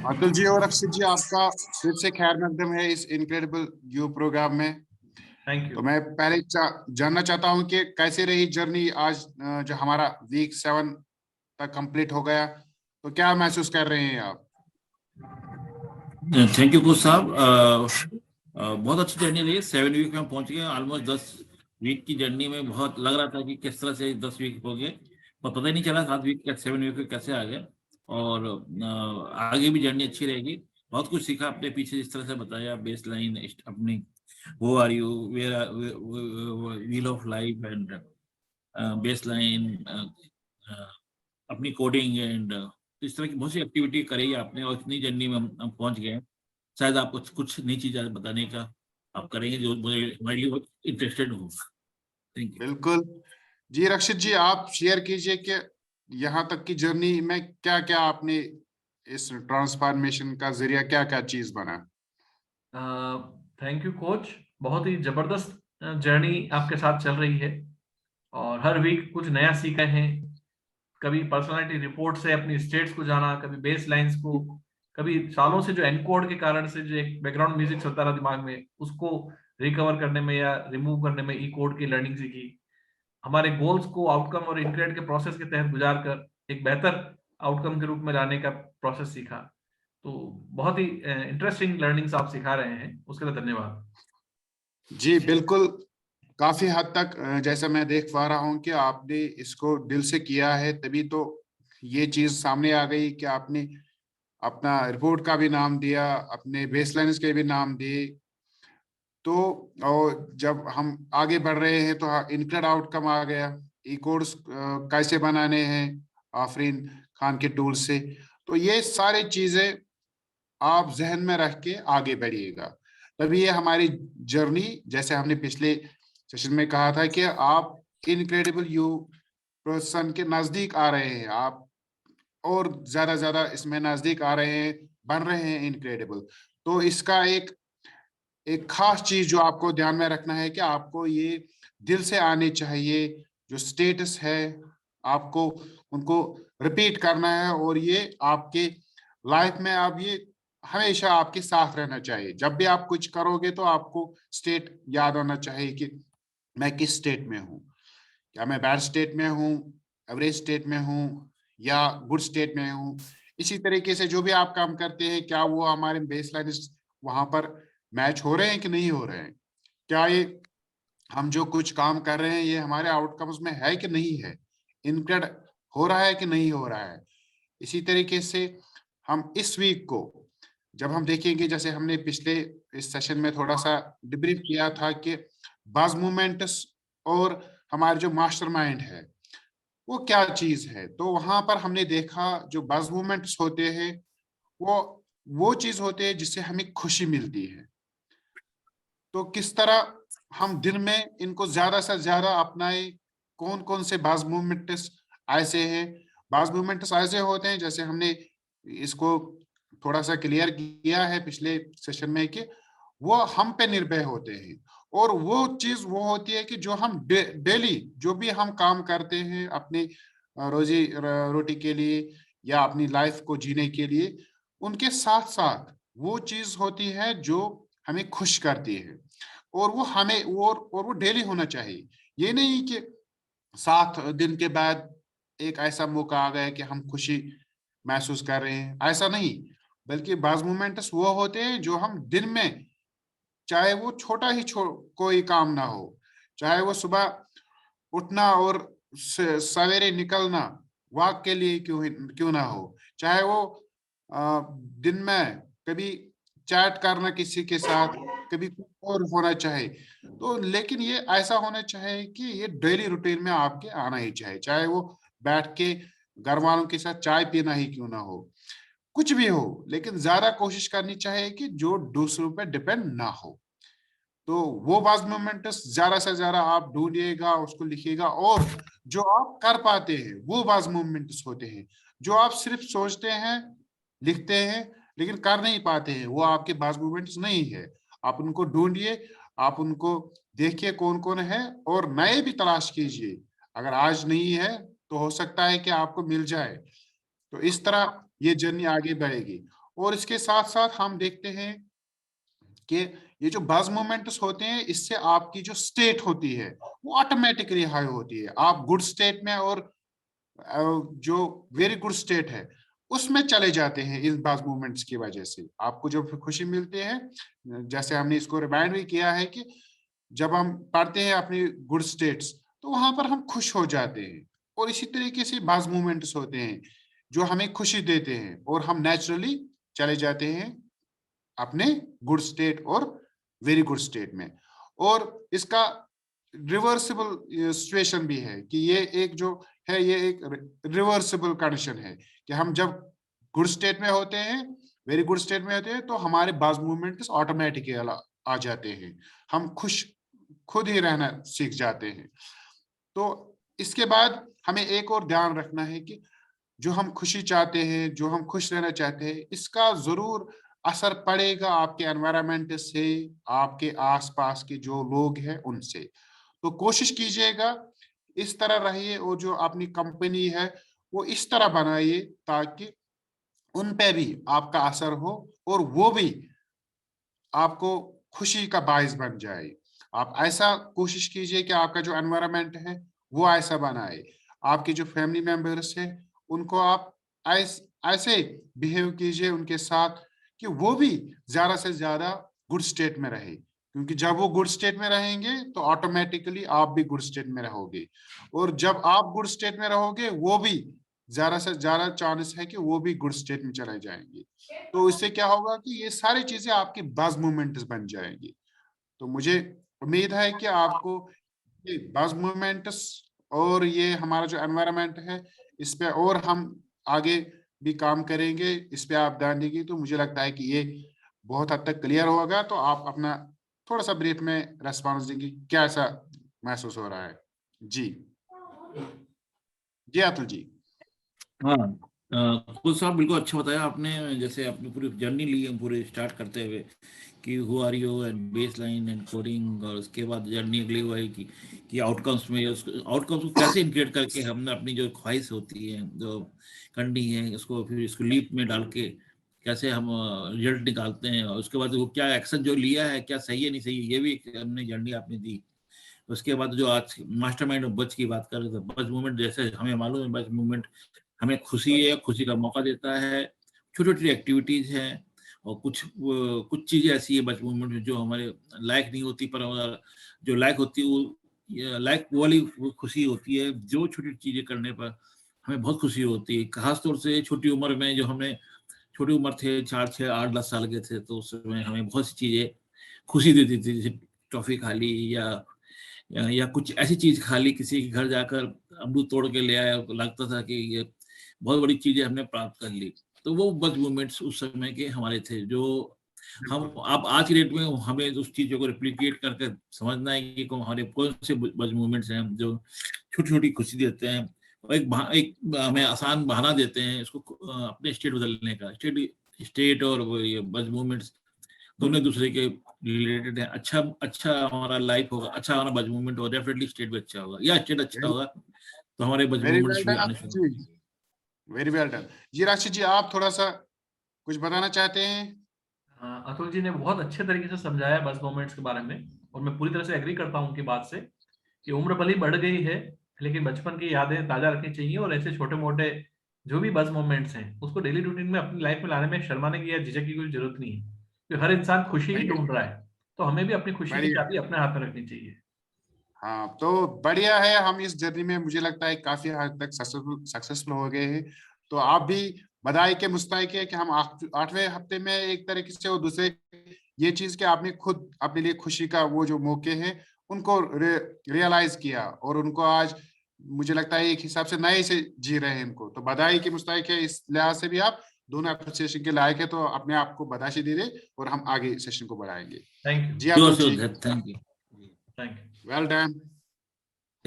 अतुल जी और अक्षित जी, आपका फिर से खैर मकदम है इस इनक्रेडिबल यू प्रोग्राम में। Thank you. तो मैं पहले जानना चाहता हूं कि कैसे रही जर्नी आज, जो हमारा वीक 7 तक कंप्लीट हो गया, तो क्या महसूस कर रहे हैं आप? थैंक यू कोच साहब। बहुत अच्छी जर्नी रही है। 7 वीक में पहुंच गए। ऑलमोस्ट 10 वीक की जर्नी में बहुत लग रहा था कि किस तरह से 10 वीक हो गए, पर पता ही नहीं चला 7 वीक का 7 वीक कैसे आ गए। और आगे भी जर्नी अच्छी रहेगी। बहुत कुछ सीखा अपने पीछे, जिस तरह से बताया बेस लाइन अपनी, वो are you, where wheel of life and base line, अपनी कोडिंग एंड इस तरह की बहुत सी एक्टिविटी करी आपने, और इतनी जर्नी में हम पहुंच गए। शायद आप कुछ नई चीजें बताने का आप करेंगे जो मुझे हमारे लिए बहुत इंटरेस्टेड हो। Thank you. बिल्कुल जी। रक्षित जी, आप शेयर कीजिए कि यहाँ तक की जर्नी में क्या क्या आपने इस ट्रांसफॉर्मेशन का जरिया क्या क्या चीज बना? Thank you coach. बहुत ही जबरदस्त जर्नी आपके साथ चल रही है और हर वीक कुछ नया सीखा है। कभी पर्सनालिटी रिपोर्ट से अपनी स्टेट्स को जाना, कभी बेस लाइंस को, कभी सालों से जो एनकोड के कारण से जो एक बैकग्राउंड म्यूजिक चलता रहा दिमाग में, उसको रिकवर करने में या रिमूव करने में ई कोड की लर्निंग सीखी। हमारे गोल्स को आउटकम और इंक्रेड के प्रोसेस के तहत गुजार कर एक बेहतर आउटकम के रूप में लाने का प्रोसेस सीखा। तो बहुत ही इंटरेस्टिंग लर्निंग्स आप सिखा रहे हैं, उसके लिए धन्यवाद। जी बिल्कुल। काफी हद तक जैसा मैं देख पा रहा हूँ कि आपने इसको दिल से किया है, तभी तो ये चीज सामने आ गई कि आपने अपना रिपोर्ट का भी नाम दिया, अपने बेसलाइन्स के भी नाम दिए। तो और जब हम आगे बढ़ रहे हैं तो इनक्रेड आउटकम आ गया। ई कोड्स कैसे बनाने हैं आफरीन खान के टूल से। तो ये सारी चीजें आप जहन में रख के आगे बढ़िएगा, तभी ये हमारी जर्नी, जैसे हमने पिछले सेशन में कहा था कि आप इनक्रेडिबल यू पर्सन के नजदीक आ रहे हैं, आप और ज्यादा इसमें नजदीक आ रहे हैं, बन रहे हैं इनक्रेडिबल। तो इसका एक एक खास चीज जो आपको ध्यान में रखना है कि आपको ये दिल से आने चाहिए। जो स्टेटस है आपको उनको रिपीट करना है, और ये आपके लाइफ में अब ये हमेशा आपके साथ रहना चाहिए। जब भी आप कुछ करोगे तो आपको स्टेट याद आना चाहिए कि मैं किस स्टेट में हूँ। क्या मैं बैड स्टेट में हूँ, एवरेज स्टेट में हूँ, या गुड स्टेट में हूँ। इसी तरीके से जो भी आप काम करते हैं, क्या वो हमारे बेसलाइन वहां पर मैच हो रहे हैं कि नहीं हो रहे हैं। क्या ये हम जो कुछ काम कर रहे हैं ये हमारे आउटकम्स में है कि नहीं है, इनक्रेड हो रहा है कि नहीं हो रहा है। इसी तरीके से हम इस वीक को जब हम देखेंगे, जैसे हमने पिछले इस सेशन में थोड़ा सा डिब्रीफ किया था कि बज मूवमेंट्स और हमारे जो मास्टरमाइंड है वो क्या चीज है, तो वहां पर हमने देखा जो बज मूवमेंट्स होते हैं वो चीज होते हैं जिससे हमें खुशी मिलती है। तो किस तरह हम दिन में इनको ज्यादा से ज्यादा अपनाए, कौन कौन से बाज मूवमेंट्स ऐसे हैं। बाज मूवमेंट्स ऐसे होते हैं, जैसे हमने इसको थोड़ा सा क्लियर किया है पिछले सेशन में, कि वो हम पे निर्भर होते हैं। और वो चीज वो होती है कि जो हम डेली जो भी हम काम करते हैं अपने रोजी रोटी के लिए या अपनी लाइफ को जीने के लिए, उनके साथ साथ वो चीज होती है जो हमें खुश करती है। और वो हमें और वो डेली होना चाहिए। ये नहीं कि 7 दिन के बाद एक ऐसा मौका आ गया कि हम खुशी महसूस कर रहे हैं, ऐसा नहीं। बल्कि बाज मोमेंट्स वो होते हैं जो हम दिन में, चाहे वो छोटा ही कोई काम ना हो, चाहे वो सुबह उठना और सवेरे निकलना वॉक के लिए क्यों ना हो, चाहे वो दिन में कभी चैट करना किसी के साथ, कभी कुछ और होना चाहे। तो लेकिन ये ऐसा होना चाहिए कि ये डेली रूटीन में आपके आना ही चाहिए, चाहे वो बैठ के घर वालों के साथ चाय पीना ही क्यों ना हो, कुछ भी हो। लेकिन ज्यादा कोशिश करनी चाहिए कि जो दूसरों पर डिपेंड ना हो। तो वो बाज मोमेंट्स ज्यादा से ज्यादा आप ढूंढिएगा, उसको लिखिएगा। और जो आप कर पाते हैं वो बाज मोमेंट्स होते हैं। जो आप सिर्फ सोचते हैं, लिखते हैं, लेकिन कर नहीं पाते हैं, वो आपके बाज मोमेंट्स नहीं है। आप उनको ढूंढिए, आप उनको देखिए कौन कौन है, और नए भी तलाश कीजिए। अगर आज नहीं है तो हो सकता है कि आपको मिल जाए। तो इस तरह ये जर्नी आगे बढ़ेगी। और इसके साथ साथ हम देखते हैं कि ये जो बज मोमेंट्स होते हैं, इससे आपकी जो स्टेट होती है वो ऑटोमेटिकली हाई होती है। आप गुड स्टेट में और जो वेरी गुड स्टेट है उसमें चले जाते हैं। इन बज मूवमेंट्स की वजह से आपको जो खुशी मिलती है, जैसे हमने इसको रिमाइंड भी किया है कि जब हम पढ़ते हैं अपनी गुड स्टेट्स तो वहां पर हम खुश हो जाते हैं। और इसी तरीके से बज मूवमेंट्स होते हैं जो हमें खुशी देते हैं और हम नेचुरली चले जाते हैं अपने गुड स्टेट और वेरी गुड स्टेट में। और इसका रिवर्सिबल सिचुएशन भी है कि ये एक जो है ये एक रिवर्सिबल कंडीशन है कि हम जब गुड स्टेट में होते हैं, वेरी गुड स्टेट में होते हैं, तो हमारे बाज मूवमेंट्स ऑटोमेटिकली आ जाते हैं। हम खुश खुद ही रहना सीख जाते हैं। तो इसके बाद हमें एक और ध्यान रखना है कि जो हम खुशी चाहते हैं, जो हम खुश रहना चाहते हैं, इसका जरूर असर पड़ेगा आपके एनवायरनमेंट से, आपके आसपास के जो लोग हैं उनसे। तो कोशिश कीजिएगा इस तरह रहिए और जो अपनी कंपनी है वो इस तरह बनाइए ताकि उन पे भी आपका असर हो और वो भी आपको खुशी का बायस बन जाए। आप ऐसा कोशिश कीजिए कि आपका जो एनवायरनमेंट है वो ऐसा बनाए। आपके जो फैमिली मेंबर्स हैं उनको आप ऐसे बिहेव कीजिए उनके साथ कि वो भी ज्यादा से ज्यादा गुड स्टेट में रहे, क्योंकि जब वो गुड स्टेट में रहेंगे तो ऑटोमेटिकली आप भी गुड स्टेट में रहोगे। और जब आप गुड स्टेट में रहोगे वो भी ज्यादा से ज्यादा चांस है कि वो भी गुड स्टेट में चले जाएंगे। तो इससे क्या होगा कि ये सारी चीजें आपकी बज मूवमेंट्स बन जाएंगी। तो मुझे उम्मीद है कि आपको ये बज मूवमेंट्स और ये हमारा जो एनवायरनमेंट है इस पे और हम आगे भी काम करेंगे, इस पे आप ध्यान देंगे तो मुझे लगता है कि ये बहुत हद तक क्लियर होगा। तो आप अपना थोड़ा सा ब्रीफ में रेस्पॉन्स देंगे, क्या ऐसा महसूस हो रहा है? जी जी अतुल जी। हाँ, कुछ साहब बिल्कुल अच्छा बताया आपने। जैसे आपने पूरी जर्नी ली है पूरे स्टार्ट करते हुए कि who are you and base line and coding, और उसके बाद जर्नी अगली हुआ है कि आउटकम्स में आउटकम्स को कैसे इंटीग्रेट करके हमने अपनी जो ख्वाहिश होती है जो करनी है उसको फिर इसको लीप में डाल के कैसे हम रिजल्ट निकालते हैं, और उसके बाद वो क्या एक्शन जो लिया है क्या सही है नहीं सही है, ये भी हमने जर्नी आपने दी। उसके बाद जो आज मास्टरमाइंड बच की बात कर रहे थे, बच मूवमेंट जैसे हमें मालूम है बच मूवमेंट हमें खुशी का मौका देता है। छोटी छोटी एक्टिविटीज हैं और कुछ चीजें ऐसी है बच मूवमेंट में जो हमारे लायक नहीं होती, पर जो लायक होती है वो लायक वाली खुशी होती है जो छोटी चीजें करने पर हमें बहुत खुशी होती है। खासतौर से छोटी उम्र में जो हमें छोटी उम्र थे 4, 6, 8, 10 साल के थे तो उस समय हमें बहुत सी चीजें खुशी देती थी, जैसे टॉफी खा ली या कुछ ऐसी चीज खा ली, किसी के घर जाकर अमरूद तोड़ के ले आया, लगता था कि ये बहुत बड़ी चीजें हमने प्राप्त कर ली। तो वो बच मूवमेंट्स उस समय के हमारे थे जो हम अब आज की डेट में हमें उस चीजों को रिप्लिकेट करके समझना है कि हमारे कौन से बच मूवमेंट्स हैं जो छोटी छोटी खुशी देते हैं और एक हमें आसान बहाना देते हैं इसको अपने स्टेट बदलने का। स्टेट और ये बच मूवमेंट्स दोनों दूसरे के रिलेटेड है। अच्छा हमारा लाइफ होगा, अच्छा हमारा बच मूवमेंट होगा, डेफिनेटली स्टेट भी अच्छा होगा, या स्टेट अच्छा होगा तो हमारे बच वेरी वेल मूवमेंट्स भी डन आने अतुल शुरू। जी, वेरी वेल डन। जी राशि जी, आप थोड़ा सा कुछ बताना चाहते हैं? हाँ, अतुल जी ने बहुत अच्छे तरीके से समझाया बस मोमेंट्स के बारे में, और मैं पूरी तरह से एग्री करता हूँ उनकी बात से कि उम्र भले ही बढ़ गई है लेकिन बचपन की यादें ताजा रखनी चाहिए, और ऐसे छोटे मोटे जो भी बस मोमेंट्स हैं उसको डेली रूटीन में अपनी लाइफ में लाने में शर्माने की या झिझक की कोई जरूरत नहीं है, क्योंकि हर इंसान खुशी ही ढूंढ रहा है। तो हमें भी अपनी खुशी की बढ़िया। चाबी अपने हाथ में रखनी चाहिए। हाँ, तो बढ़िया है। हम इस जर्नी में मुझे लगता है काफी हद तक सक्सेसफुल हो गए हैं। तो आप भी बधाई के मुस्तहिक है कि हम 8वें हफ्ते में एक तरीके से और दूसरे ये चीज कि आपने खुद अपने लिए खुशी का वो जो मौके हैं उनको रियलाइज किया और उनको आज मुझे लगता है एक हिसाब से नए से जी रहे हैं इनको। तो बधाई के मुस्तहिक है। इस लिहाज से भी आप दोनों एप्रिसिएशन के लायक है, तो अपने आप को बधाई दे दे और हम आगे सेशन को बढ़ाएंगे। Thank ji you. Atul ji, thank you. Thank you. Well done.